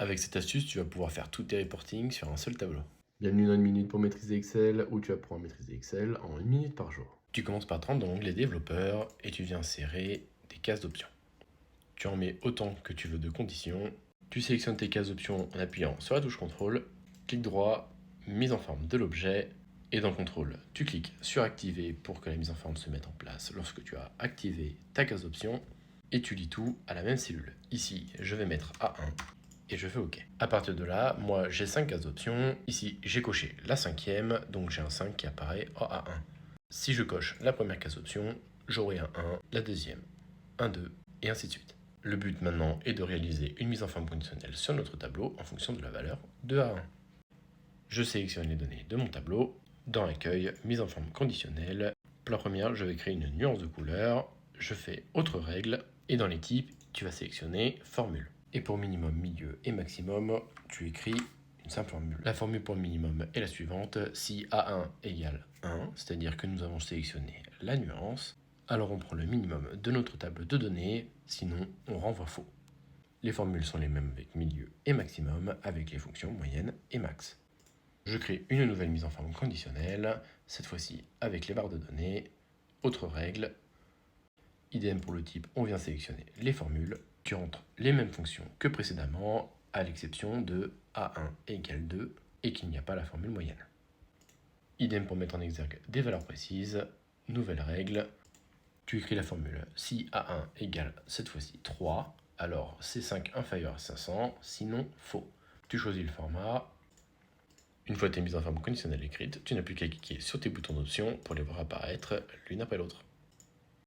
Avec cette astuce, tu vas pouvoir faire tous tes reportings sur un seul tableau. Bienvenue dans 1 minute pour maîtriser Excel, où tu apprends à maîtriser Excel en 1 minute par jour. Tu commences par te rendre dans l'onglet développeur et tu viens insérer des cases d'options. Tu en mets autant que tu veux de conditions. Tu sélectionnes tes cases d'options en appuyant sur la touche contrôle, clic droit, mise en forme de l'objet, et dans contrôle, tu cliques sur activer pour que la mise en forme se mette en place lorsque tu as activé ta case d'options, et tu lis tout à la même cellule. Ici, je vais mettre A1 et je fais OK. À partir de là, moi j'ai 5 cases d'options. Ici, j'ai coché la 5e, donc j'ai un 5 qui apparaît en A1. Si je coche la première case d'option, j'aurai un 1, la deuxième, un 2, et ainsi de suite. Le but maintenant est de réaliser une mise en forme conditionnelle sur notre tableau en fonction de la valeur de A1. Je sélectionne les données de mon tableau. Dans l'accueil, mise en forme conditionnelle. Pour la première, je vais créer une nuance de couleur. Je fais autre règle. Et dans les types, tu vas sélectionner formule. Et pour minimum, milieu et maximum, tu écris une simple formule. La formule pour le minimum est la suivante. Si A1 égale 1, c'est-à-dire que nous avons sélectionné la nuance, alors on prend le minimum de notre table de données, sinon on renvoie faux. Les formules sont les mêmes avec milieu et maximum, avec les fonctions moyenne et max. Je crée une nouvelle mise en forme conditionnelle, cette fois-ci avec les barres de données. Autre règle, idem pour le type, on vient sélectionner les formules. Tu rentres les mêmes fonctions que précédemment, à l'exception de A1 égale 2 et qu'il n'y a pas la formule moyenne. Idem pour mettre en exergue des valeurs précises. Nouvelle règle, tu écris la formule si A1 égale cette fois-ci 3, alors C5 inférieur à 500, sinon faux. Tu choisis le format. Une fois tes mises en forme conditionnelles écrites, tu n'as plus qu'à cliquer sur tes boutons d'options pour les voir apparaître l'une après l'autre.